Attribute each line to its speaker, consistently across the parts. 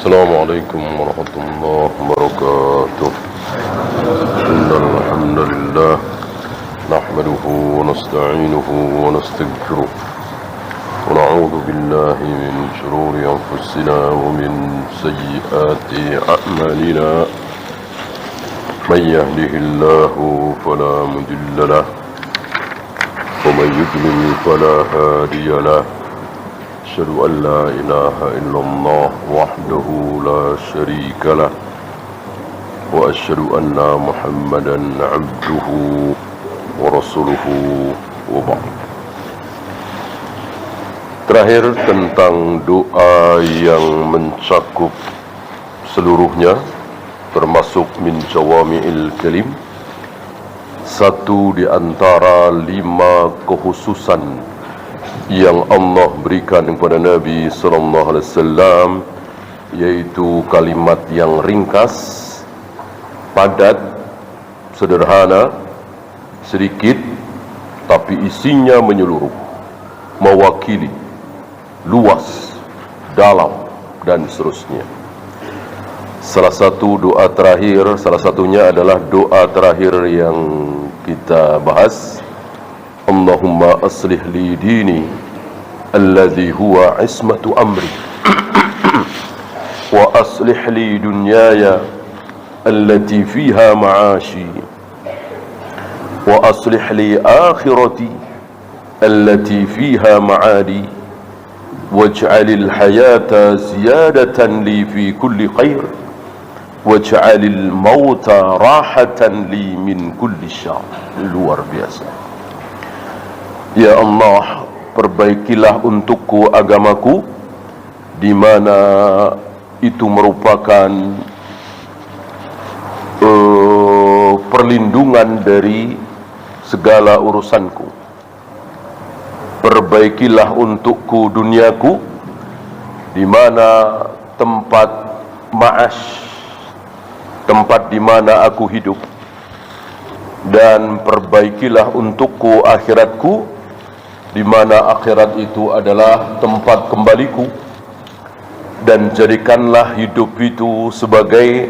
Speaker 1: السلام عليكم ورحمة الله وبركاته. إن الحمد لله نحمده ونستعينه ونستغفره ونعوذ بالله من شرور أنفسنا ومن سيئات أعمالنا. من يهده الله فلا مضل له ومن يضلل فلا هادي له. أشهد أن لا إله إلا الله وحده لا شريك له وأشهد أن محمدا عبده ورسوله وبعد. Terakhir tentang doa yang mencakup seluruhnya, termasuk min jawami'il kalim, satu di antara 5 kekhususan yang Allah berikan kepada Nabi sallallahu alaihi wasallam, yaitu kalimat yang ringkas, padat, sederhana, sedikit, tapi isinya menyeluruh, mewakili, luas, dalam, dan seterusnya. Salah satu doa terakhir, salah satunya adalah doa terakhir yang kita bahas. Allahumma aslih li dini alladhi huwa ismatu amri wa aslih li dunyaya allati fiha ma'ashi wa aslih li akhirati allati fiha ma'adi waj'alil hayata ziyadatan li fi kulli khair waj'alil mauta rahatan li min kulli syarr. Luar biasa. Ya Allah, perbaikilah untukku agamaku, di mana itu merupakan perlindungan dari segala urusanku. Perbaikilah untukku duniaku, di mana tempat ma'ash, tempat di mana aku hidup, dan perbaikilah untukku akhiratku, di mana akhirat itu adalah tempat kembaliku, dan jadikanlah hidup itu sebagai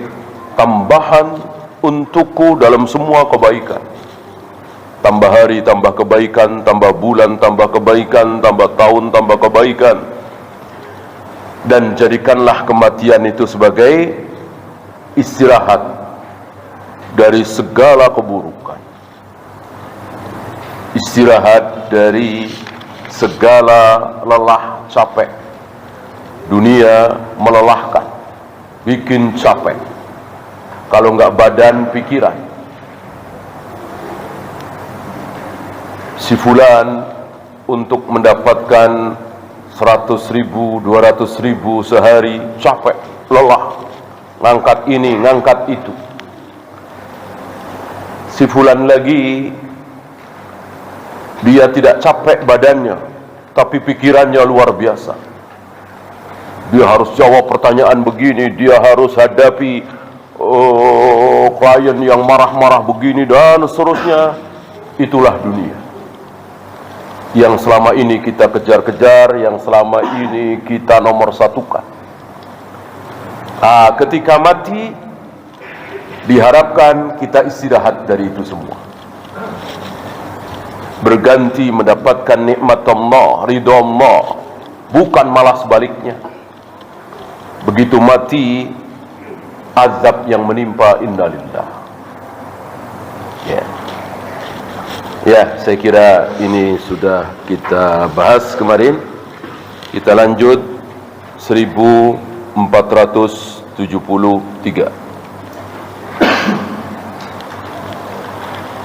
Speaker 1: tambahan untukku dalam semua kebaikan. Tambah hari tambah kebaikan, tambah bulan tambah kebaikan, tambah tahun tambah kebaikan, dan jadikanlah kematian itu sebagai istirahat dari segala keburukan, istirahat dari segala lelah capek. Dunia melelahkan, bikin capek, kalau enggak badan, pikiran. Si fulan untuk mendapatkan 100.000, 200.000 sehari, capek, lelah, ngangkat ini, ngangkat itu. Si fulan lagi, dia tidak capek badannya, tapi pikirannya luar biasa. Dia harus jawab pertanyaan begini, dia harus hadapi klien yang marah-marah begini, dan seterusnya. Itulah dunia yang selama ini kita kejar-kejar, yang selama ini kita nomor satukan. Ketika mati, diharapkan kita istirahat dari itu semua, berganti mendapatkan nikmat Allah, ridha Allah, bukan malah sebaliknya. Begitu mati, azab yang menimpa, innalillah. Ya, saya kira ini sudah kita bahas kemarin. Kita lanjut 1473.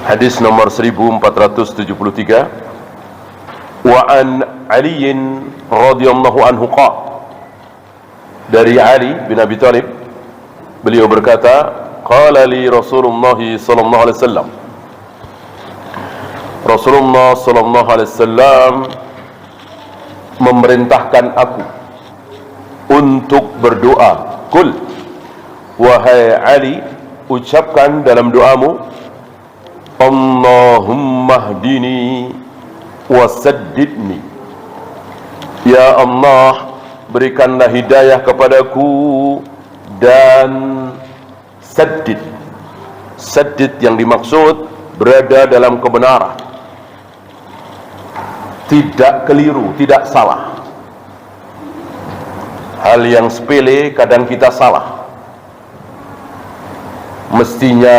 Speaker 1: Hadis nomor 1473. Wa an Ali radhiyallahu anhu qala, dari Ali bin Abi Thalib, beliau berkata, qala li Rasulullah sallallahu alaihi wasallam, Rasulullah sallallahu alaihi wasallam memerintahkan aku untuk berdoa. Qul, wahai Ali, ucapkan dalam doamu, Allahumma hdini wasaddidni. Ya Allah, berikanlah hidayah kepadaku, dan saddid. Saddid yang dimaksud berada dalam kebenaran, tidak keliru, tidak salah. Hal yang sepele kadang kita salah, mestinya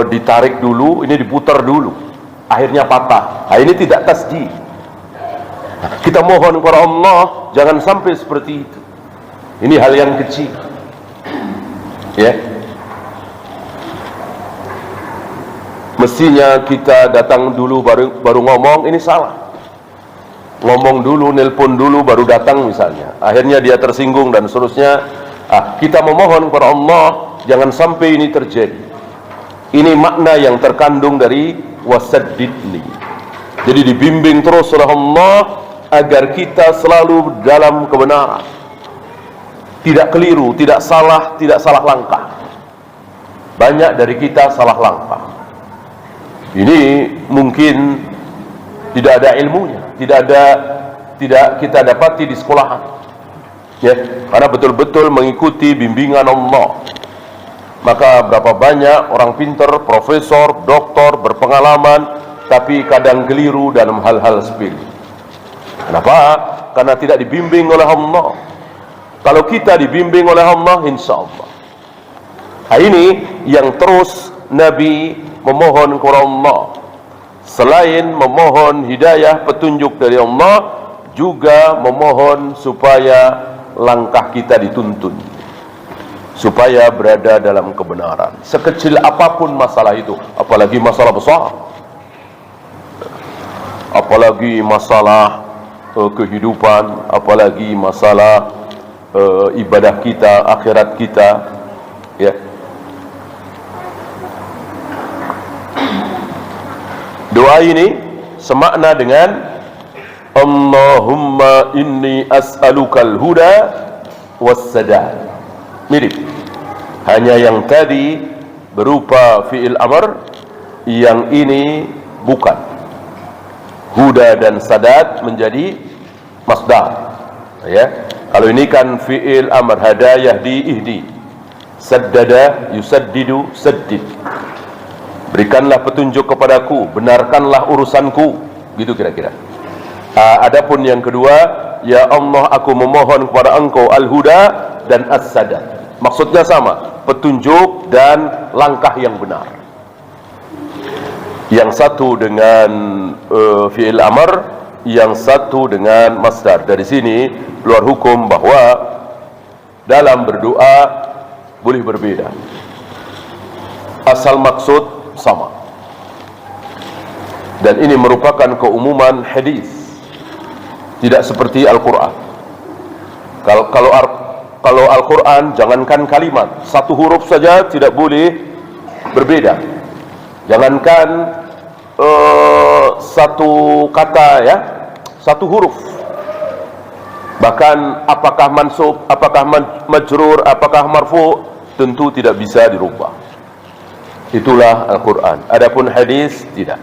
Speaker 1: ditarik dulu, ini diputar dulu, akhirnya patah. Nah, ini tidak tasdid. Kita mohon kepada Allah jangan sampai seperti itu. Ini hal yang kecil, ya. Mestinya kita datang dulu baru ngomong, ini salah. Ngomong dulu, nelpon dulu baru datang misalnya, akhirnya dia tersinggung dan seterusnya. Kita memohon kepada Allah jangan sampai ini terjadi. Ini makna yang terkandung dari wasaddidni. Jadi dibimbing terus oleh Allah agar kita selalu dalam kebenaran, tidak keliru, tidak salah langkah. Banyak dari kita salah langkah. Ini mungkin tidak ada ilmunya, tidak kita dapati di sekolahan, ya, karena betul-betul mengikuti bimbingan Allah. Maka berapa banyak orang pintar, profesor, doktor, berpengalaman, tapi kadang keliru dalam hal-hal sepele. Kenapa? Karena tidak dibimbing oleh Allah. Kalau kita dibimbing oleh Allah, insya Allah. Nah, ini yang terus Nabi memohon kepada Allah. Selain memohon hidayah, petunjuk dari Allah, juga memohon supaya langkah kita dituntun, supaya berada dalam kebenaran. Sekecil apapun masalah itu, apalagi masalah besar, apalagi masalah kehidupan, apalagi masalah ibadah kita, akhirat kita, ya. Doa ini semakna dengan Allahumma inni as'alukal huda wassadad. Mirip, hanya yang tadi berupa fi'il amr, yang ini bukan. Huda dan sadad menjadi masdar, ya. Kalau ini kan fi'il amr, hada yahdi ihdi, saddada yusaddidu saddid. Berikanlah petunjuk kepadaku, benarkanlah urusanku, gitu kira-kira. Adapun yang kedua, ya Allah aku memohon kepada Engkau al-huda dan as-sadad. Maksudnya sama, petunjuk dan langkah yang benar. Yang satu dengan fi'il amr, yang satu dengan masdar. Dari sini keluar hukum bahwa dalam berdoa boleh berbeda, asal maksud sama. Dan ini merupakan keumuman hadis, tidak seperti Al-Quran. Kalau Al-Quran, jangankan kalimat, satu huruf saja tidak boleh berbeda. Jangankan satu kata, ya, satu huruf. Bahkan apakah mansub, apakah majrur, apakah marfu, tentu tidak bisa dirubah. Itulah Al-Quran. Adapun hadis tidak.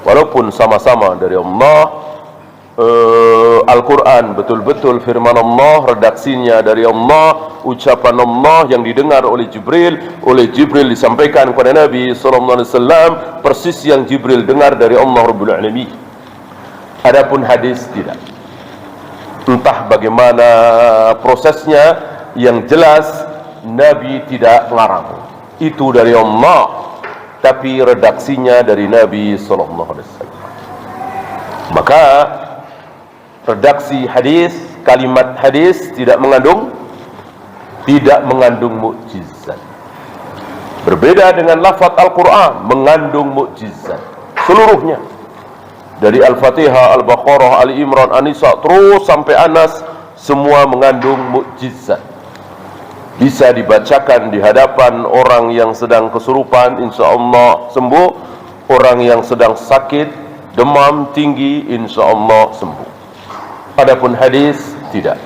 Speaker 1: Walaupun sama-sama dari Allah, Al-Quran betul-betul firman Allah, redaksinya dari Allah, ucapan Allah yang didengar oleh Jibril disampaikan kepada Nabi SAW, persis yang Jibril dengar dari Allah Rabbul Alamin. Adapun hadis tidak. Entah bagaimana prosesnya, yang jelas Nabi tidak melarang. Itu dari Allah, tapi redaksinya dari Nabi SAW. Maka redaksi hadis, kalimat hadis tidak mengandung mukjizat. Berbeda dengan lafaz Al-Quran, mengandung mukjizat seluruhnya. Dari Al-Fatihah, Al-Baqarah, Ali Imran, An-Nisa, terus sampai Anas, semua mengandung mukjizat. Bisa dibacakan di hadapan orang yang sedang kesurupan, insya Allah sembuh. Orang yang sedang sakit, demam tinggi, insya Allah sembuh. Adapun hadis tidak.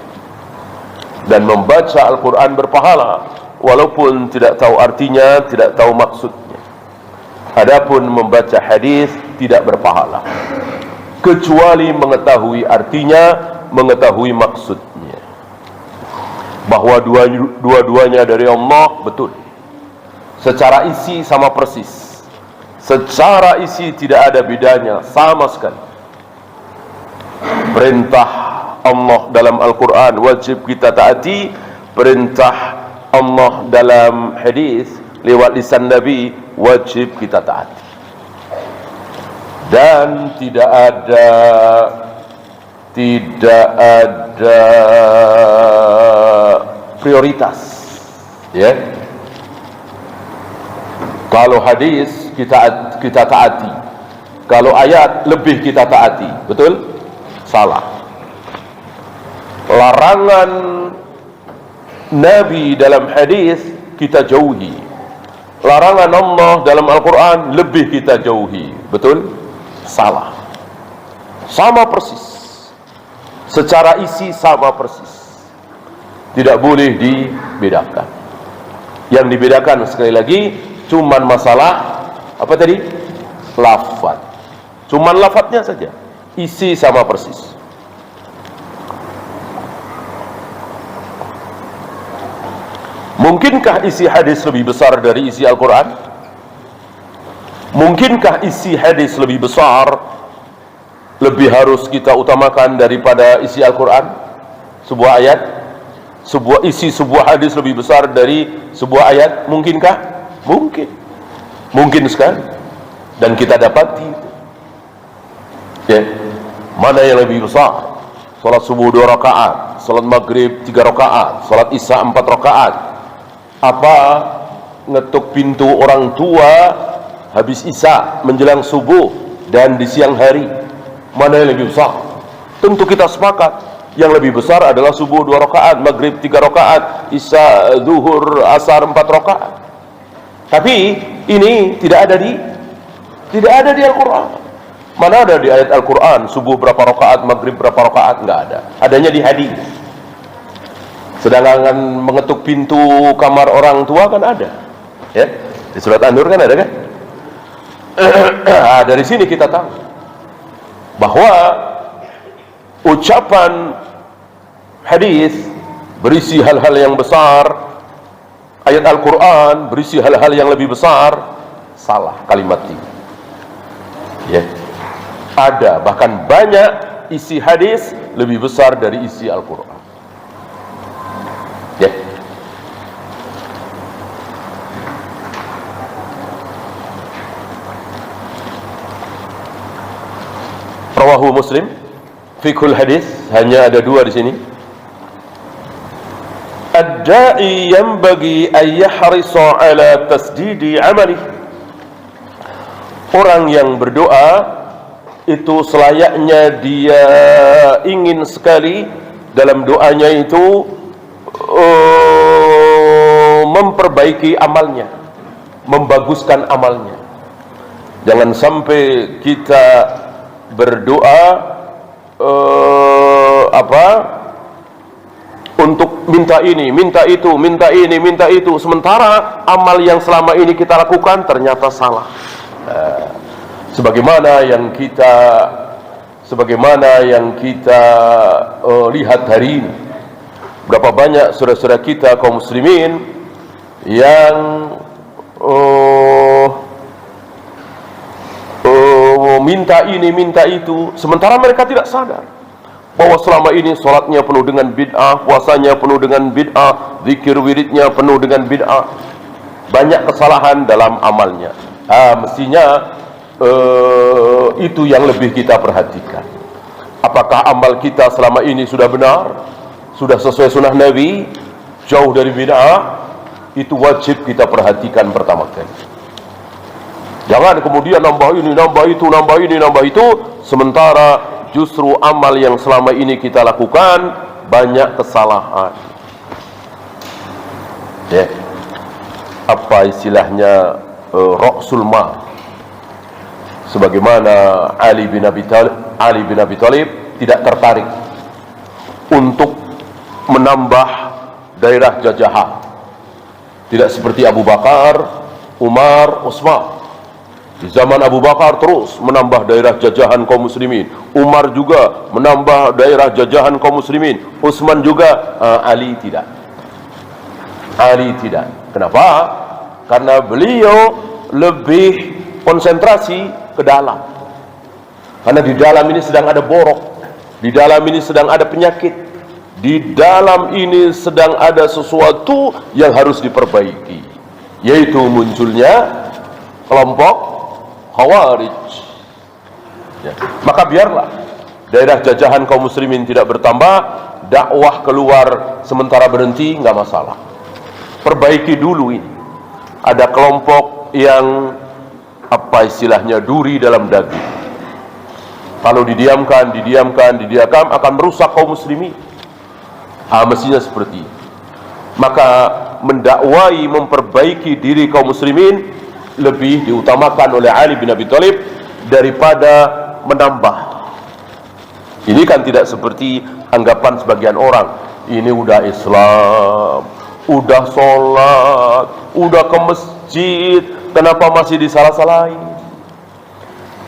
Speaker 1: Dan membaca Al-Quran berpahala, walaupun tidak tahu artinya, tidak tahu maksudnya. Adapun membaca hadis tidak berpahala, kecuali mengetahui artinya, mengetahui maksudnya, bahwa dua-duanya dari Allah, betul. Secara isi sama persis, secara isi tidak ada bedanya sama sekali. Perintah Allah dalam Al-Quran wajib kita taati, perintah Allah dalam hadis lewat lisan Nabi wajib kita taati. Dan tidak ada prioritas, ya. Kalau hadis kita taati, kalau ayat lebih kita taati, betul? Salah. Larangan Nabi dalam hadis kita jauhi, larangan Allah dalam Al-Quran lebih kita jauhi, betul? Salah. Sama persis, secara isi sama persis, tidak boleh dibedakan. Yang dibedakan sekali lagi cuman masalah apa tadi? Lafaz. Cuman lafaznya saja, isi sama persis. Mungkinkah isi hadis lebih besar dari isi Al-Quran? Mungkinkah isi hadis lebih besar, lebih harus kita utamakan daripada isi Al-Quran? Sebuah ayat, sebuah hadis lebih besar dari sebuah ayat, mungkinkah? Mungkin. Mungkin sekali. Dan kita dapati itu. Ya. Mana yang lebih besar? Salat subuh 2 rakaat, salat maghrib 3 rakaat, salat isya 4 rakaat. Apa ngetuk pintu orang tua habis isya menjelang subuh dan di siang hari? Mana yang lebih besar? Tentu kita sepakat yang lebih besar adalah subuh 2 rakaat, maghrib 3 rakaat, isya, zuhur, asar 4 rakaat. Tapi ini tidak ada di Al-Quran. Mana ada di ayat Al-Quran subuh berapa rakaat, maghrib berapa rakaat? Enggak ada. Adanya di hadis. Sedangkan mengetuk pintu kamar orang tua kan ada, ya, di surat An-Nur kan ada kan? Dari sini kita tahu bahwa ucapan hadis berisi hal-hal yang besar, ayat Al-Quran berisi hal-hal yang lebih besar, salah kalimat ini. Ya, ada bahkan banyak isi hadis lebih besar dari isi Al-Quran. Ya. Rawahu Muslim. Fiqhul hadis hanya ada 2 di sini. Ad-da'i yanbaghi an yahrisa ala tasdidi amali. Orang yang berdoa itu selayaknya dia ingin sekali dalam doanya itu memperbaiki amalnya, membaguskan amalnya. Jangan sampai kita berdoa untuk minta ini, minta itu, minta ini, minta itu, sementara amal yang selama ini kita lakukan ternyata salah. Sebagaimana yang kita lihat hari ini, berapa banyak saudara-saudara kita kaum muslimin yang minta ini, minta itu, sementara mereka tidak sadar bahwa selama ini sholatnya penuh dengan bid'ah, puasanya penuh dengan bid'ah, zikir wiridnya penuh dengan bid'ah, banyak kesalahan dalam amalnya. Mestinya itu yang lebih kita perhatikan. Apakah amal kita selama ini sudah benar, sudah sesuai sunnah Nabi, jauh dari bid'ah? Itu wajib kita perhatikan pertama kali. Jangan kemudian nambah ini, nambah itu, nambah ini, nambah itu, sementara justru amal yang selama ini kita lakukan banyak kesalahan. Ya. Apa istilahnya ra'sul mal. Sebagaimana Ali bin Abi Thalib tidak tertarik untuk menambah daerah jajahan. Tidak seperti Abu Bakar, Umar, Utsman Di zaman Abu Bakar terus menambah daerah jajahan kaum muslimin, Umar juga menambah daerah jajahan kaum muslimin, Utsman juga. Ali tidak. Ali tidak. Kenapa? Karena beliau lebih konsentrasi ke dalam. Karena di dalam ini sedang ada borok, di dalam ini sedang ada penyakit, di dalam ini sedang ada sesuatu yang harus diperbaiki, yaitu munculnya kelompok Khawarij. Ya. Maka biarlah daerah jajahan kaum muslimin tidak bertambah, dakwah keluar sementara berhenti, nggak masalah. Perbaiki dulu ini. Ada kelompok yang apa istilahnya, duri dalam daging. Kalau didiamkan akan merusak kaum muslimin. Mestinya seperti itu. Maka mendakwai, memperbaiki diri kaum muslimin lebih diutamakan oleh Ali bin Abi Thalib daripada menambah. Ini kan tidak seperti anggapan sebagian orang. Ini udah Islam, udah sholat, udah ke masjid, kenapa masih disalah-salahin?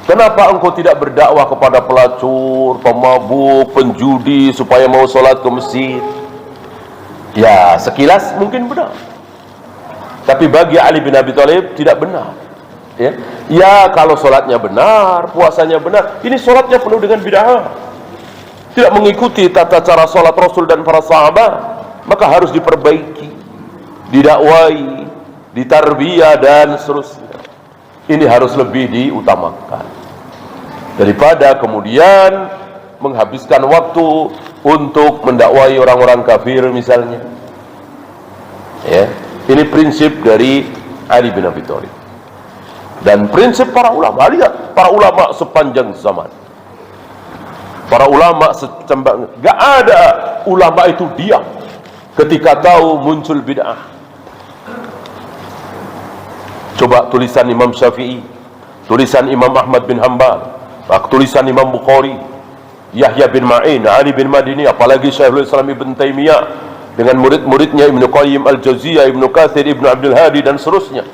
Speaker 1: Kenapa engkau tidak berdakwah kepada pelacur, pemabuk, penjudi supaya mau sholat ke masjid? Ya, sekilas mungkin benar. Tapi bagi Ali bin Abi Thalib tidak benar. Ya, kalau sholatnya benar, puasanya benar, ini sholatnya penuh dengan bid'ah, tidak mengikuti tata cara sholat Rasul dan para sahabat, maka harus diperbaiki, didakwai, ditarbiyah dan seterusnya. Ini harus lebih diutamakan daripada kemudian menghabiskan waktu untuk mendakwai orang-orang kafir misalnya. Ya. Ini prinsip dari Ali bin Abi Thalib. Dan prinsip para ulama. Lihat, para ulama sepanjang zaman. Para ulama gak ada ulama itu diam ketika tahu muncul bid'ah. Coba tulisan Imam Syafi'i, tulisan Imam Ahmad bin Hanbal, tulisan Imam Bukhari, Yahya bin Ma'in, Ali bin Madini, apalagi Syekhul Islam Ibn Taimiyah dengan murid-muridnya Ibnu Qayyim Al-Jauziyah, Ibnu Katsir, Ibnu Abdul Hadi dan seterusnya.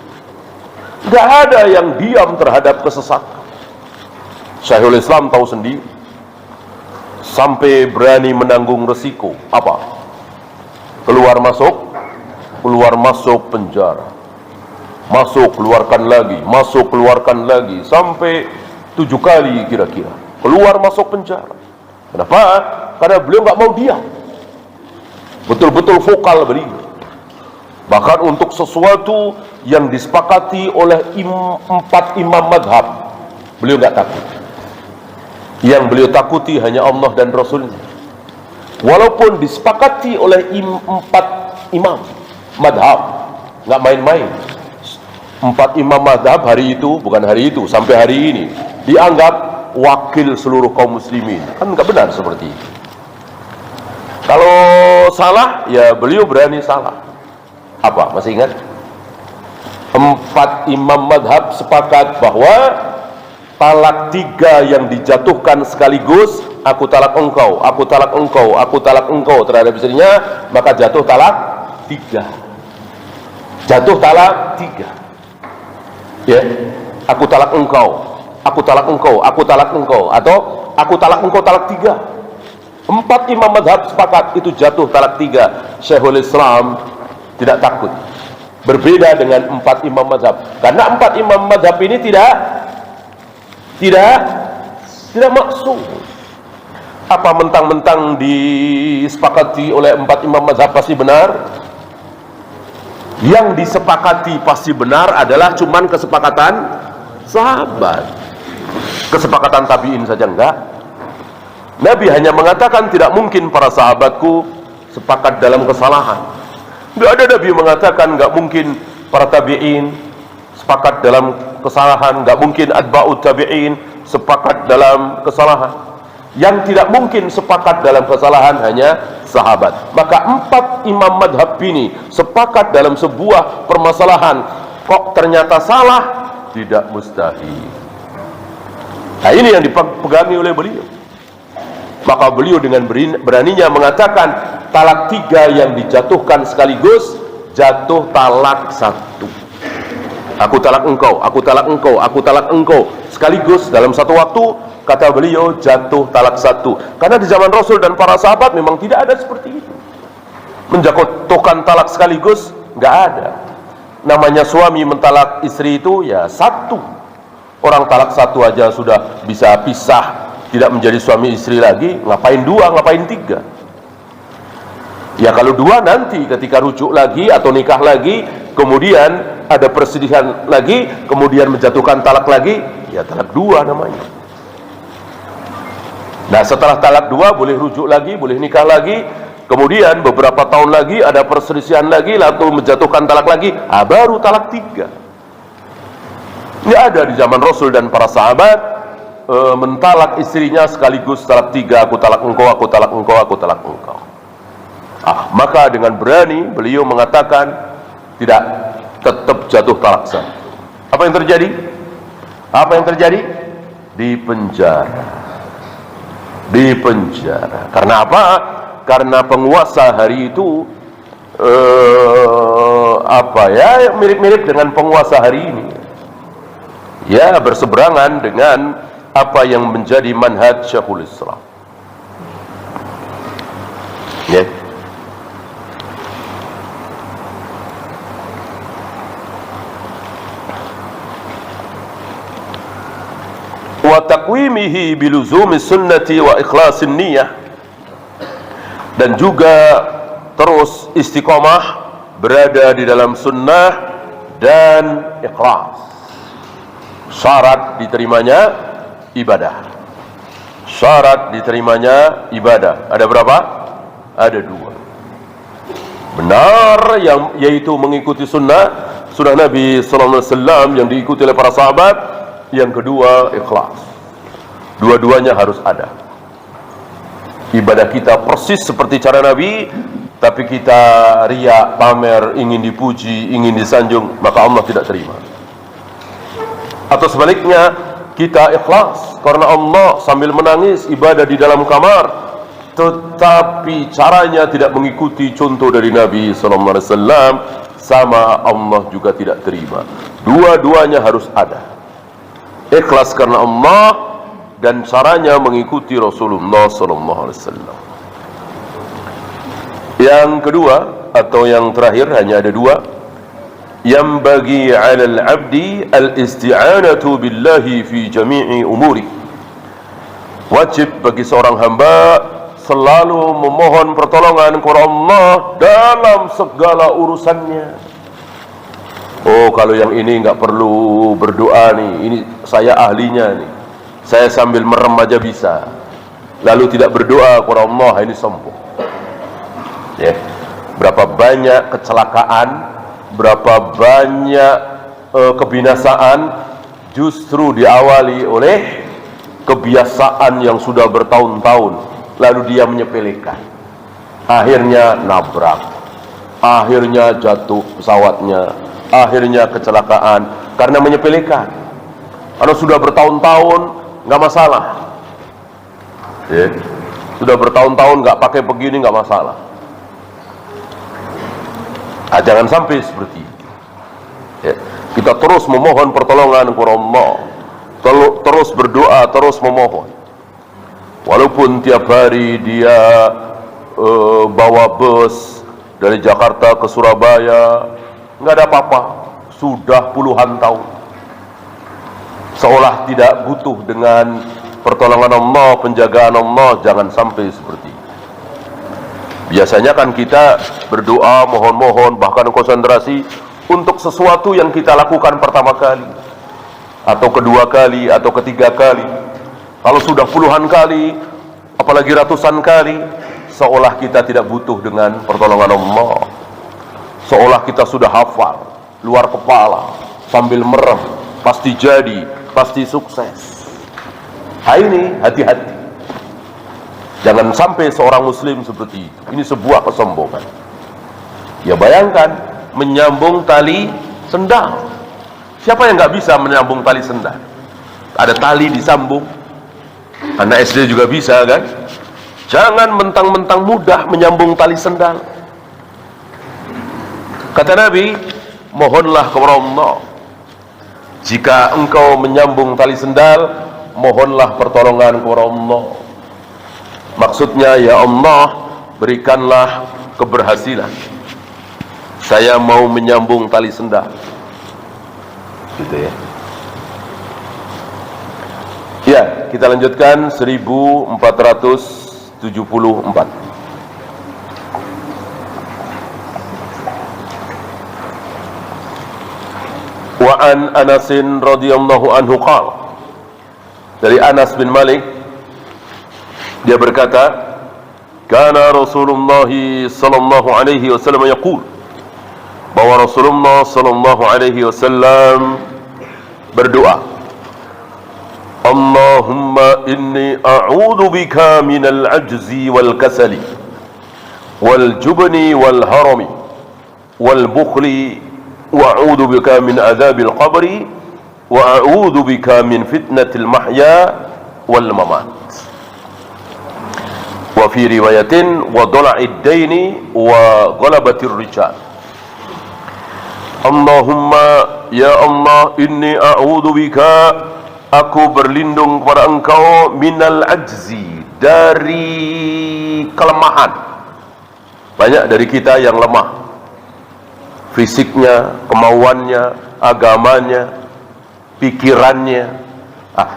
Speaker 1: Tidak ada yang diam terhadap kesesatan. Syekhul Islam tahu sendiri, sampai berani menanggung resiko apa? Keluar masuk penjara, masuk keluarkan lagi, masuk keluarkan lagi, sampai 7 kali kira-kira keluar masuk penjara. Kenapa? Karena beliau nggak mau diam. Betul-betul vokal beliau. Bahkan untuk sesuatu yang disepakati oleh 4 imam madhab, beliau nggak takut. Yang beliau takuti hanya Allah dan Rasulnya. Walaupun disepakati oleh 4 imam madhab, nggak main-main. 4 imam madhab hari itu, bukan hari itu, sampai hari ini dianggap wakil seluruh kaum muslimin. Kan nggak benar seperti itu. Kalau salah, ya beliau berani salah. Apa? Masih ingat? 4 imam madhab sepakat bahwa talak 3 yang dijatuhkan sekaligus, aku talak engkau, aku talak engkau, aku talak engkau terhadap istrinya, maka jatuh talak 3. Jatuh talak 3. Ya, aku talak engkau, aku talak engkau, aku talak engkau, atau aku talak engkau talak 3. 4 imam madhab sepakat itu jatuh talak 3. Syekhul Islam tidak takut. Berbeda dengan 4 imam madhab. Karena 4 imam madhab ini tidak maksum. Apa mentang-mentang disepakati oleh 4 imam madhab pasti benar? Yang disepakati pasti benar adalah cuman kesepakatan sahabat. Kesepakatan tabi'in saja enggak. Nabi hanya mengatakan tidak mungkin para sahabatku sepakat dalam kesalahan. Tidak ada Nabi mengatakan nggak mungkin para tabi'in sepakat dalam kesalahan, nggak mungkin atba'ut tabi'in sepakat dalam kesalahan. Yang tidak mungkin sepakat dalam kesalahan hanya sahabat. Maka 4 imam madhab ini sepakat dalam sebuah permasalahan, kok ternyata salah? Tidak mustahil. Nah, ini yang dipegangi oleh beliau. Maka beliau dengan beraninya mengatakan talak 3 yang dijatuhkan sekaligus, jatuh talak 1. Aku talak engkau, aku talak engkau, aku talak engkau. Sekaligus dalam satu waktu, kata beliau, jatuh talak satu. Karena di zaman Rasul dan para sahabat memang tidak ada seperti itu. Menjatuhkan talak sekaligus, nggak ada. Namanya suami mentalak istri itu ya satu. Orang talak satu aja sudah bisa pisah, tidak menjadi suami istri lagi, ngapain dua, ngapain tiga? Ya kalau dua nanti ketika rujuk lagi atau nikah lagi, kemudian ada perselisihan lagi, kemudian menjatuhkan talak lagi, ya talak dua namanya. Nah setelah talak dua boleh rujuk lagi, boleh nikah lagi, kemudian beberapa tahun lagi ada perselisihan lagi, lalu menjatuhkan talak lagi, baru talak tiga. Ini ada di zaman Rasul dan para sahabat, mentalak istrinya sekaligus talak tiga, aku talak engkau, aku talak engkau, aku talak engkau. Maka dengan berani beliau mengatakan tidak, tetap jatuh talak satu. Apa yang terjadi? Apa yang terjadi? Di penjara. Di penjara. Karena apa? Karena penguasa hari itu mirip-mirip dengan penguasa hari ini. Ya, berseberangan dengan apa yang menjadi manhaj Syekhul Islam. Ya. Wa taqwimihi biluzumi sunnati wa ikhlasin niyah, dan juga terus istiqomah berada di dalam sunnah dan ikhlas. Syarat diterimanya ibadah. Syarat diterimanya ibadah ada berapa? Ada dua. Benar, yaitu mengikuti sunnah Nabi sallallahu alaihi wasallam yang diikuti oleh para sahabat. Yang kedua, ikhlas. Dua-duanya harus ada. Ibadah kita persis seperti cara Nabi, tapi kita riya, pamer, ingin dipuji, ingin disanjung, maka Allah tidak terima. Atau sebaliknya, kita ikhlas karena Allah sambil menangis ibadah di dalam kamar, tetapi caranya tidak mengikuti contoh dari Nabi sallallahu alaihi wasallam, sama Allah juga tidak terima. Dua-duanya harus ada. Ikhlas karena Allah dan caranya mengikuti Rasulullah sallallahu alaihi wasallam. Yang kedua atau yang terakhir, hanya ada dua. Yang bagi 'alal 'abdi al-isti'anatu billahi fi jami'i umuri. Wajib bagi seorang hamba selalu memohon pertolongan kepada Allah dalam segala urusannya. Oh, kalau yang ini nggak perlu berdoa nih, ini saya ahlinya nih, saya sambil merem aja bisa, lalu tidak berdoa kepada Allah, ini sombong. Ya, berapa banyak kecelakaan, berapa banyak kebinasaan justru diawali oleh kebiasaan yang sudah bertahun-tahun, lalu dia menyepelekan, akhirnya nabrak, akhirnya jatuh pesawatnya, akhirnya kecelakaan karena menyepelekan. Karena sudah bertahun-tahun nggak masalah, ya. Sudah bertahun-tahun nggak pakai begini nggak masalah. Jangan sampai seperti itu. Ya. Kita terus memohon pertolongan kepada Allah, terus berdoa, terus memohon. Walaupun tiap hari dia bawa bus dari Jakarta ke Surabaya, nggak ada apa-apa, sudah puluhan tahun, seolah tidak butuh dengan pertolongan Allah, penjagaan Allah. Jangan sampai seperti itu. Biasanya kan kita berdoa, mohon-mohon, bahkan konsentrasi untuk sesuatu yang kita lakukan pertama kali, atau kedua kali, atau ketiga kali. Kalau sudah puluhan kali, apalagi ratusan kali, seolah kita tidak butuh dengan pertolongan Allah, seolah kita sudah hafal luar kepala, sambil merem, pasti jadi, pasti sukses. Ini hati-hati, jangan sampai seorang muslim seperti itu. Ini sebuah kesombongan. Ya bayangkan, menyambung tali sendal. Siapa yang nggak bisa menyambung tali sendal? Ada tali disambung. Anak SD juga bisa kan? Jangan mentang-mentang mudah menyambung tali sendal. Kata Nabi, mohonlah kepada Allah Jika engkau menyambung tali sendal, mohonlah pertolongan kepada Allah. Maksudnya, ya Allah, berikanlah keberhasilan. Saya mau menyambung tali sendal. Gitu ya. Ya, kita lanjutkan 1474. Wa an Anas radhiyallahu anhu qala, dari Anas bin Malik dia berkata, kana Rasulullah sallallahu alaihi wasallam yaqul, bahwa Rasulullah sallallahu alaihi wasallam berdoa, Allahumma inni a'udzu bika minal ajzi wal kasali wal jubni wal harami wal bukhli wa a'udzu bika min adzabil qabri wa a'udzu bika min fitnatil mahya wal mamat. Wa fi riwayatin wa dhala'id daini wa ghalabatir rijal. Allahumma, ya Allah, inni a'udzu bika, aku berlindung kepada engkau, minal ajzi, dari kelemahan. Banyak dari kita yang lemah, fisiknya, kemauannya, agamanya, pikirannya.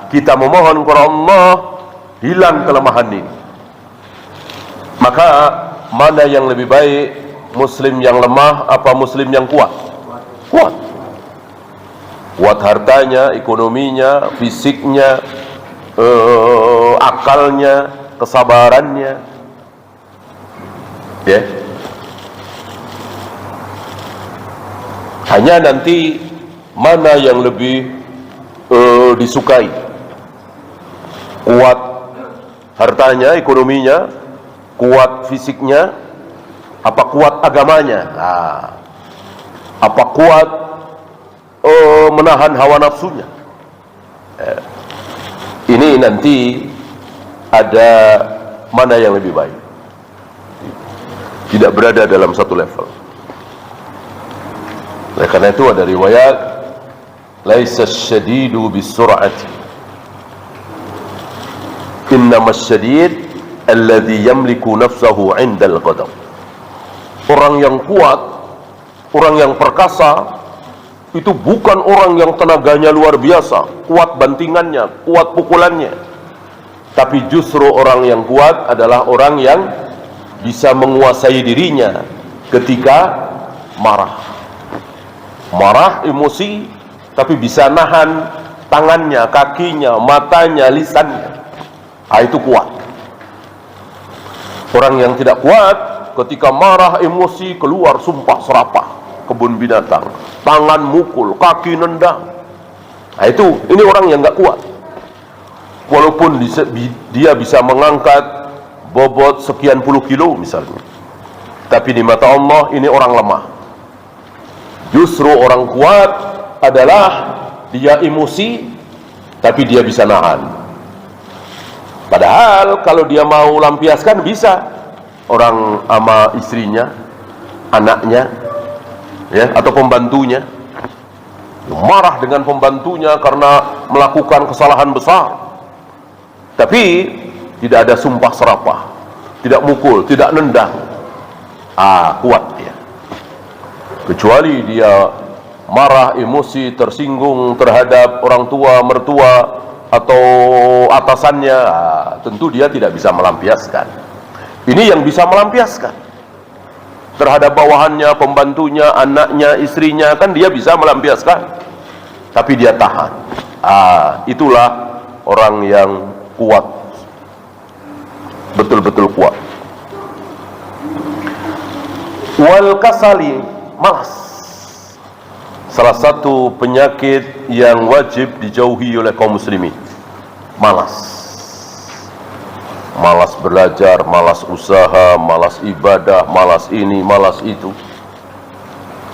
Speaker 1: Kita memohon kepada Allah hilang kelemahan ini. Maka mana yang lebih baik, muslim yang lemah apa muslim yang kuat? Kuat. Kuat hartanya, ekonominya, fisiknya, akalnya, kesabarannya. Ya. Hanya nanti mana yang lebih disukai, kuat hartanya, ekonominya, kuat fisiknya, apa kuat agamanya, apa kuat menahan hawa nafsunya. Ini nanti ada mana yang lebih baik, tidak berada dalam satu level. Oleh karena itu ada riwayat, laisa syadidu bisur'ati, innamas syadid alladhi yamliku nafsahu 'indal ghadab. Orang yang kuat, orang yang perkasa, itu bukan orang yang tenaganya luar biasa, kuat bantingannya, kuat pukulannya, tapi justru orang yang kuat adalah orang yang bisa menguasai dirinya ketika marah. Marah, emosi, tapi bisa nahan tangannya, kakinya, matanya, lisannya. Itu kuat. Orang yang tidak kuat, ketika marah, emosi, keluar sumpah serapah, kebun binatang, tangan mukul, kaki nendang. Ini orang yang nggak kuat. Walaupun dia bisa mengangkat bobot sekian puluh kilo misalnya, tapi di mata Allah ini orang lemah. Justru orang kuat adalah dia emosi, tapi dia bisa nahan. Padahal kalau dia mau lampiaskan bisa, orang ama istrinya, anaknya, ya, atau pembantunya, marah dengan pembantunya karena melakukan kesalahan besar, tapi tidak ada sumpah serapah, tidak mukul, tidak nendang. Kuat dia. Kecuali dia marah, emosi, tersinggung terhadap orang tua, mertua, atau atasannya, tentu dia tidak bisa melampiaskan. Ini yang bisa melampiaskan. Terhadap bawahannya, pembantunya, anaknya, istrinya, kan dia bisa melampiaskan, tapi dia tahan. Itulah orang yang kuat, betul-betul kuat. Wal kasali, malas. Salah satu penyakit yang wajib dijauhi oleh kaum muslimin, malas. Malas belajar, malas usaha, malas ibadah, malas ini, malas itu.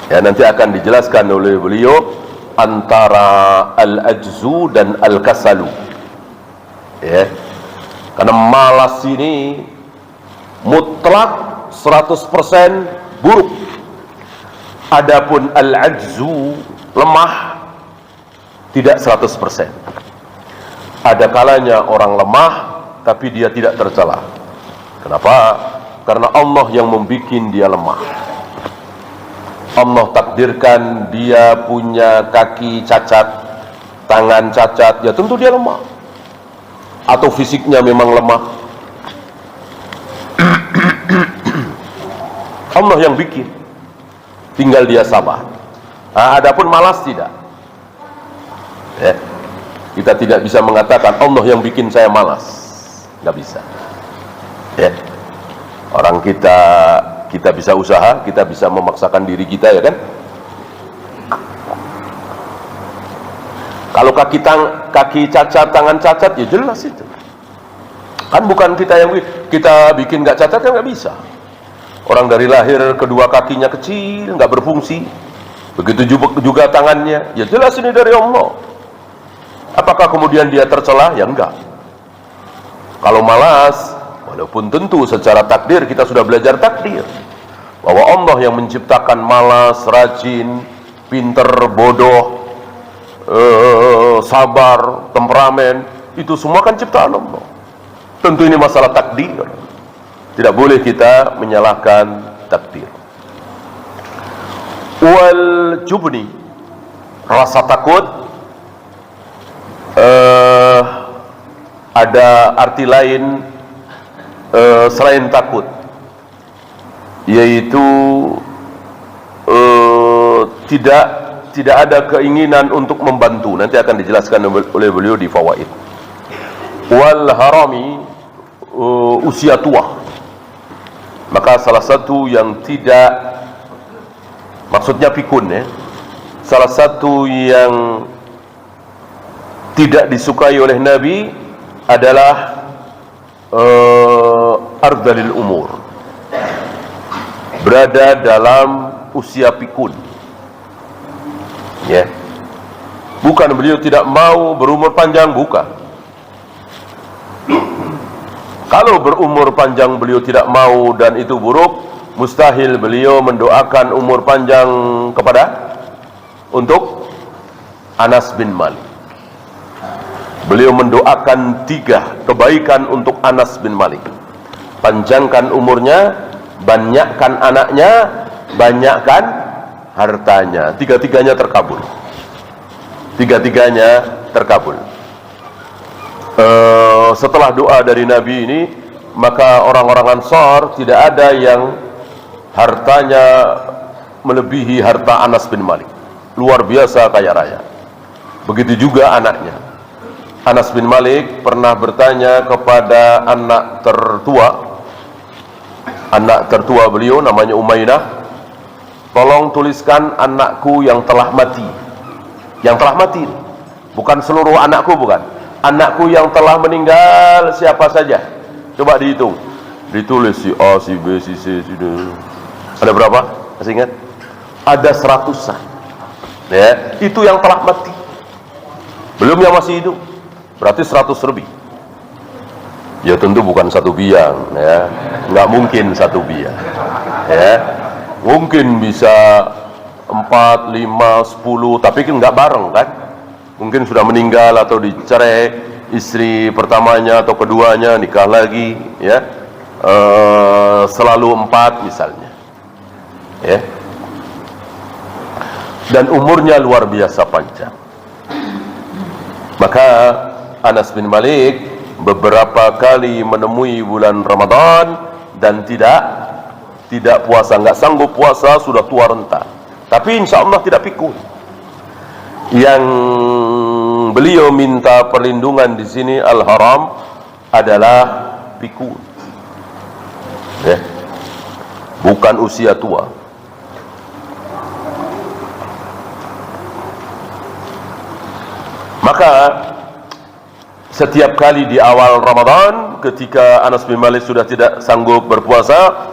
Speaker 1: Ya, nanti akan dijelaskan oleh beliau antara al-ajzu dan al-kasalu. Ya. Karena malas ini mutlak 100% buruk. Adapun al-ajzu, lemah, tidak 100%. Ada kalanya orang lemah tapi dia tidak tercela. Kenapa? Karena Allah yang membuat dia lemah. Allah takdirkan dia punya kaki cacat, tangan cacat, ya tentu dia lemah. Atau fisiknya memang lemah. Allah yang bikin, tinggal dia sabar. Adapun malas tidak. Ya. Kita tidak bisa mengatakan Allah yang bikin saya malas, nggak bisa. Ya. Orang kita bisa usaha, kita bisa memaksakan diri kita, ya kan? Kalau kaki cacat, tangan cacat, ya jelas itu. Kan bukan kita yang kita bikin nggak cacat, kan nggak bisa. Orang dari lahir kedua kakinya kecil, nggak berfungsi. Begitu juga tangannya, ya jelas ini dari Allah. Apakah kemudian dia tercela? Ya enggak. Kalau malas, walaupun tentu secara takdir kita sudah belajar takdir bahwa Allah yang menciptakan malas, rajin, pinter, bodoh, sabar, temperamen, itu semua kan ciptaan Allah. Tentu ini masalah takdir. Tidak boleh kita menyalahkan takdir. Wal jubni, rasa takut, ada arti lain selain takut, yaitu tidak ada keinginan untuk membantu. Nanti akan dijelaskan oleh beliau di fawaid. Wal harami, usia tua. Maka salah satu yang tidak, maksudnya pikun ya, salah satu yang tidak disukai oleh Nabi adalah ardalil umur, berada dalam usia pikun. Ya, bukan beliau tidak mau berumur panjang, bukan. Kalau berumur panjang beliau tidak mau dan itu buruk, mustahil beliau mendoakan umur panjang untuk Anas bin Malik. Beliau mendoakan 3 kebaikan untuk Anas bin Malik. Panjangkan umurnya, banyakkan anaknya, banyakkan hartanya. Tiga-tiganya terkabul. Tiga-tiganya terkabul. Setelah doa dari Nabi ini, maka orang-orang Ansar tidak ada yang hartanya melebihi harta Anas bin Malik. Luar biasa kaya raya. Begitu juga anaknya. Anas bin Malik pernah bertanya kepada anak tertua beliau, namanya Umayyah, tolong tuliskan anakku yang telah mati. Yang telah mati, bukan seluruh anakku, bukan. Anakku yang telah meninggal siapa saja? Coba dihitung. Ditulis si A, si B, si C, si D. Ada berapa? Masih ingat? Ada 100-an. Ya, itu yang telah mati. Belum yang masih hidup. Berarti 100 lebih. Ya tentu bukan satu biang, ya. Nggak mungkin satu biang. Ya. Mungkin bisa 4, 5, 10, tapi kan nggak bareng kan? Mungkin sudah meninggal atau dicerai istri pertamanya atau keduanya, nikah lagi, ya. Selalu 4 misalnya. Ya. Dan umurnya luar biasa panjang. Maka Anas bin Malik beberapa kali menemui bulan Ramadan dan tidak puasa, nggak sanggup puasa, sudah tua renta. Tapi insya Allah tidak pikun. Yang beliau minta perlindungan di sini al-haram adalah pikun. Ya. Bukan usia tua. Maka setiap kali di awal Ramadan ketika Anas bin Malik sudah tidak sanggup berpuasa,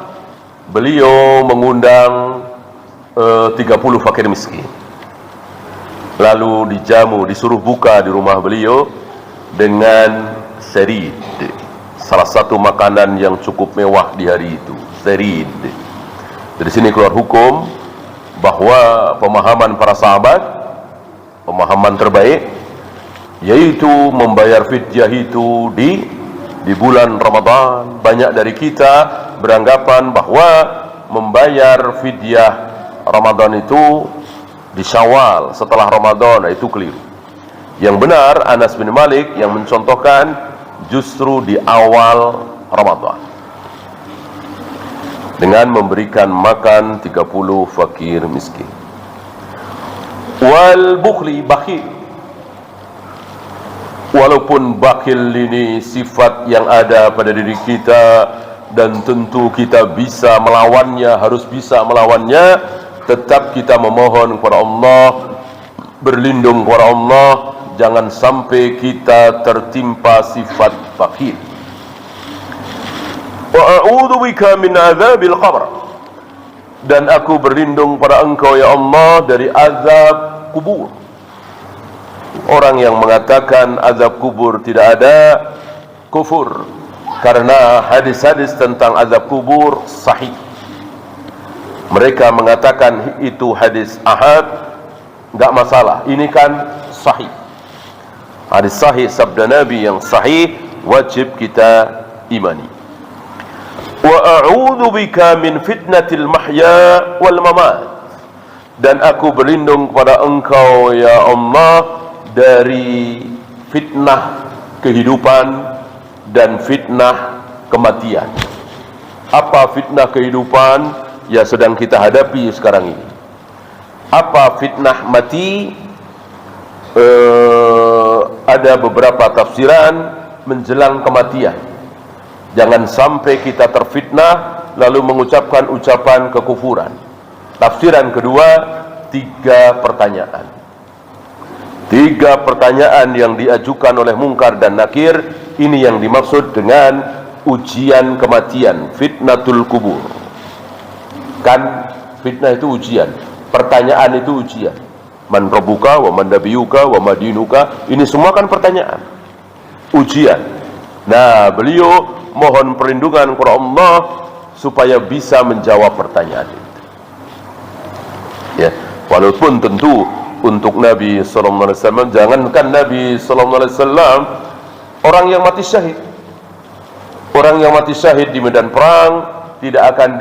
Speaker 1: beliau mengundang 30 fakir miskin. Lalu dijamu, disuruh buka di rumah beliau dengan serid, salah satu makanan yang cukup mewah di hari itu, serid. Dari sini keluar hukum bahwa pemahaman para sahabat pemahaman terbaik, yaitu membayar fidyah itu di bulan Ramadan. Banyak dari kita beranggapan bahwa membayar fidyah Ramadan itu di Syawal setelah Ramadan, itu keliru. Yang benar, Anas bin Malik yang mencontohkan justru di awal Ramadan dengan memberikan makan 30 fakir miskin. Wal bukhli, bakhil. Walaupun bakhil ini sifat yang ada pada diri kita dan tentu kita bisa melawannya, harus bisa melawannya, tetap kita memohon kepada Allah, berlindung kepada Allah, jangan sampai kita tertimpa sifat bakhil. Wa a'udzu bika min adzabil qabr, dan aku berlindung pada Engkau ya Allah dari azab kubur. Orang yang mengatakan azab kubur tidak ada, kufur, karena hadis-hadis tentang azab kubur sahih. Mereka mengatakan itu hadis ahad, enggak masalah. Ini kan sahih. Hadis sahih, sabda Nabi yang sahih, wajib kita imani. Wa a'udzu bika min fitnatil mahya wal mamat, dan aku berlindung kepada Engkau ya Allah dari fitnah kehidupan dan fitnah kematian. Apa fitnah kehidupan? Ya, sedang kita hadapi sekarang ini. Apa fitnah mati? Ada beberapa tafsiran menjelang kematian. Jangan sampai kita terfitnah lalu mengucapkan ucapan kekufuran. Tafsiran kedua, 3 pertanyaan. 3 pertanyaan yang diajukan oleh Munkar dan Nakir, ini yang dimaksud dengan ujian kematian, fitnatul kubur. Kan fitnah itu ujian, pertanyaan itu ujian. Man rabbuka wa man nabiyuka wa madinuka, ini semua kan pertanyaan, ujian. Nah, beliau mohon perlindungan kepada Allah supaya bisa menjawab pertanyaan itu. Ya, walaupun tentu untuk Nabi sallallahu alaihi wasallam, jangankan Nabi sallallahu alaihi wasallam, orang yang mati syahid. Orang yang mati syahid di medan perang tidak akan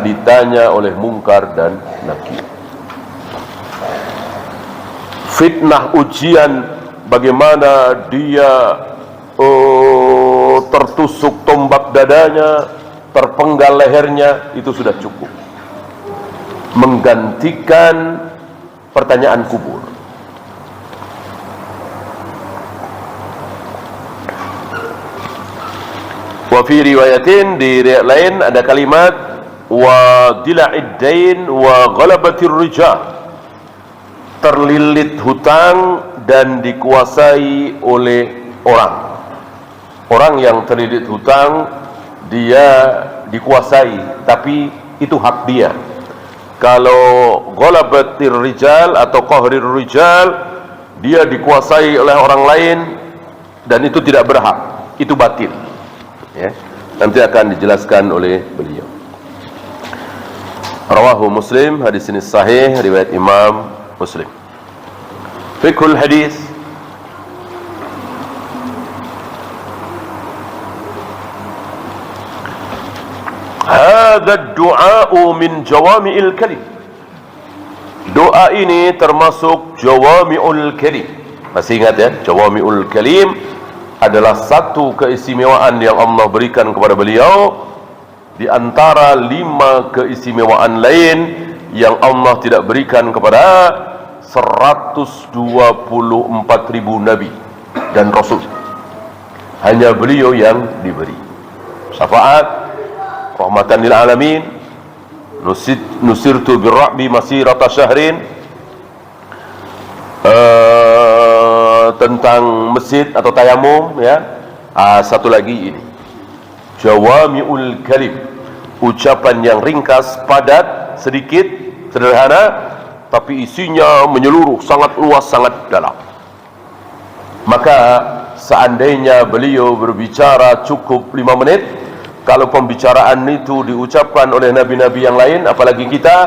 Speaker 1: ditanya oleh Munkar dan Nakir. Fitnah ujian bagaimana dia tertusuk tombak dadanya, terpenggal lehernya, itu sudah cukup menggantikan pertanyaan kubur. Wa fi riwayatin, di riwayat lain ada kalimat wa dila'id dain wa ghalabatir rijal, terlilit hutang dan dikuasai oleh orang. Orang yang terlilit hutang, dia dikuasai, tapi itu hak dia. Kalau ghalabatir rijal atau qahrir rijal, dia dikuasai oleh orang lain dan itu tidak berhak, itu batil. Ya, nanti akan dijelaskan oleh beliau. Rawahu Muslim, hadis ini sahih, riwayat Imam Muslim. Fiqhul hadis. Hadha du'a'u min jawami'il kalim. Doa ini termasuk jawami'ul kalim. Masih ingat ya, jawami'ul kalim adalah satu keistimewaan yang Allah berikan kepada beliau di antara 5 keistimewaan lain yang Allah tidak berikan kepada 124.000 nabi dan rasul. Hanya beliau yang diberi syafaat, rahmatan lil alamin, nusirtu birra'bi masirata syahrin, tentang masjid atau tayamum, ya. Satu lagi ini jawami'ul kalim, ucapan yang ringkas, padat, sedikit, sederhana, tapi isinya menyeluruh, sangat luas, sangat dalam. Maka seandainya beliau berbicara cukup 5 menit, kalau pembicaraan itu diucapkan oleh nabi-nabi yang lain, apalagi kita,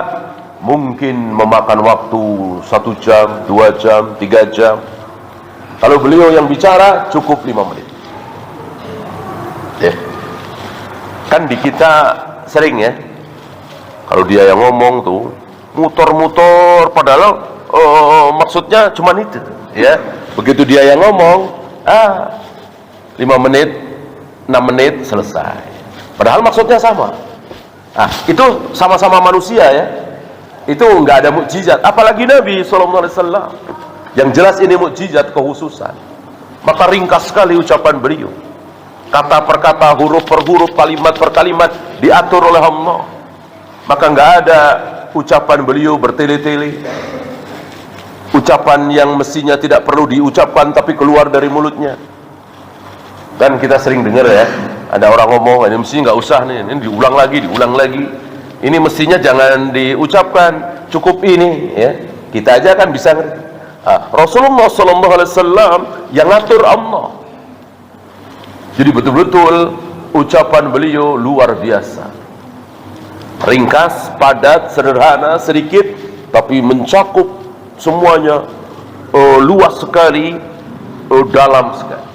Speaker 1: mungkin memakan waktu 1 jam, 2 jam, 3 jam. Kalau beliau yang bicara cukup 5 menit. Ya. Kan di kita sering ya, kalau dia yang ngomong tuh muter-muter, padahal maksudnya cuma itu ya. Begitu dia yang ngomong 5 menit, 6 menit selesai, padahal maksudnya sama. Itu sama-sama manusia ya, itu nggak ada mukjizat, apalagi Nabi SAW. Yang jelas ini mukjizat kekhususan. Maka ringkas sekali ucapan beliau, kata per kata, huruf per huruf, kalimat per kalimat diatur oleh Allah. Maka nggak ada ucapan beliau bertele-tele, ucapan yang mestinya tidak perlu diucapkan tapi keluar dari mulutnya. Dan kita sering dengar ya, ada orang ngomong, ini mestinya nggak usah nih, ini diulang lagi. Ini mestinya jangan diucapkan, cukup ini ya. Kita aja kan bisa ngerti. Rasulullah SAW yang ngatur Allah. Jadi betul-betul ucapan beliau luar biasa, ringkas, padat, sederhana, sedikit, tapi mencakup semuanya, luas sekali, dalam sekali.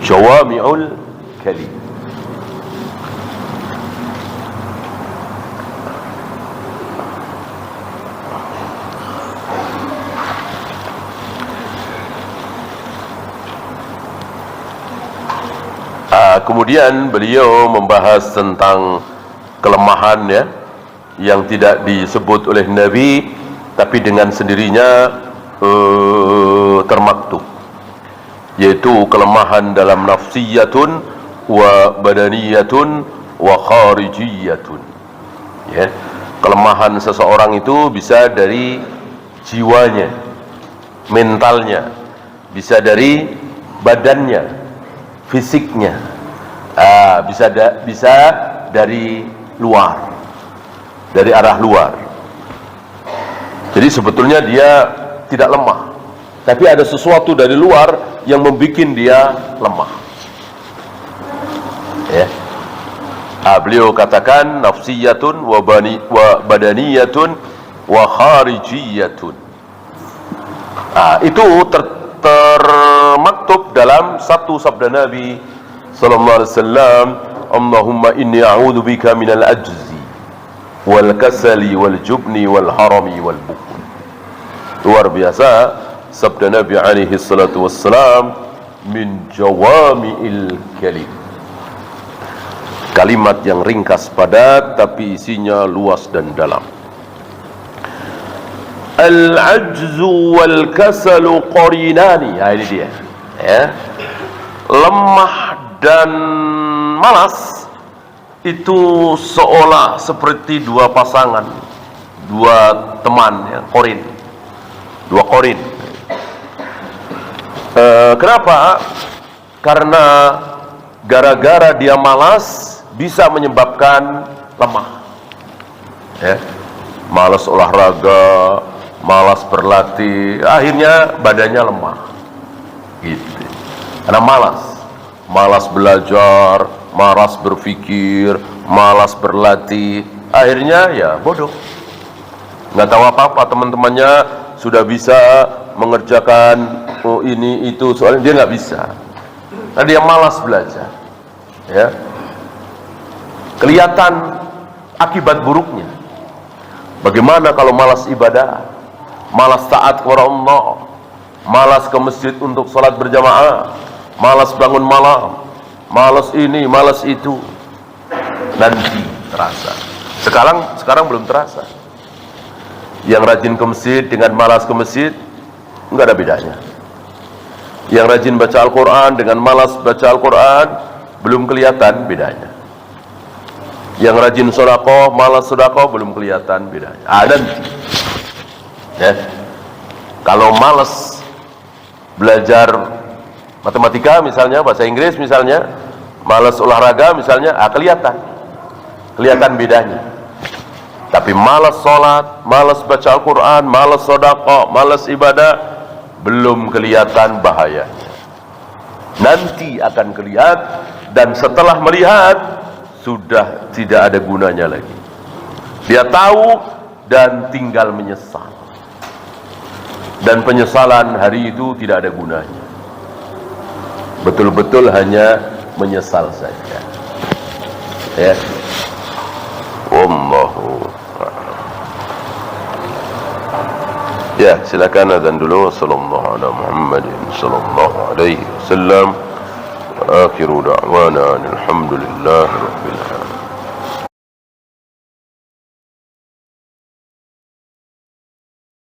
Speaker 1: Jawami'ul kalim. Kemudian beliau membahas tentang kelemahan ya, yang tidak disebut oleh Nabi tapi dengan sendirinya termaktub, yaitu kelemahan dalam nafsiyatun wa badaniyatun wa kharijiyatun ya. Kelemahan seseorang itu bisa dari jiwanya, mentalnya, bisa dari badannya, fisiknya, bisa dari luar, dari arah luar. Jadi sebetulnya dia tidak lemah, tapi ada sesuatu dari luar yang membuat dia lemah ya. Beliau katakan nafsiyatun wa badaniyatun wa kharijiyatun. Itu termaktub dalam satu sabda Nabi sallallahu alaihi wasallam, Allahumma inni a'udzubika minal ajzi wal kasali wal jubni wal harami wal bukhl. Luar biasa sabda Nabi alaihi salatu wassalam, min jawami'il kalim. Kalimat yang ringkas padat tapi isinya luas dan dalam. Al-ajzu wal kasalu qarinani. Ini dia ya. Lemah dan malas itu seolah seperti dua pasangan, dua teman ya, dua korin. Kenapa? Karena gara-gara dia malas bisa menyebabkan lemah ya. Malas olahraga, malas berlatih, akhirnya badannya lemah gitu. Karena malas belajar, malas berpikir, malas berlatih, akhirnya ya bodoh, nggak tahu apa-apa. Teman-temannya sudah bisa mengerjakan ini itu, soalnya dia nggak bisa, karena dia malas belajar ya. Kelihatan akibat buruknya. Bagaimana kalau malas ibadah, malas taat kepada Allah, malas ke masjid untuk sholat berjamaah, malas bangun malam, malas ini, malas itu. Nanti terasa. Sekarang belum terasa. Yang rajin ke masjid dengan malas ke masjid enggak ada bedanya. Yang rajin baca Al-Quran dengan malas baca Al-Quran belum kelihatan bedanya. Yang rajin sedekah, malas sedekah belum kelihatan bedanya. Nanti ya. Kalau malas belajar matematika misalnya, bahasa Inggris misalnya, malas olahraga misalnya, kelihatan bedanya. Tapi malas sholat, malas baca Al-Quran, malas sedekah, malas ibadah, belum kelihatan bahayanya. Nanti akan kelihatan, dan setelah melihat sudah tidak ada gunanya lagi. Dia tahu dan tinggal menyesal. Dan penyesalan hari itu tidak ada gunanya. Betul-betul hanya menyesal saja. Ya. Wallahu a'lam. Ya, silakan azan dulu. Sallallahu ala Muhammadin sallallahu alaihi wasallam. Wa akhiru da'wana alhamdulillahi rabbil alamin.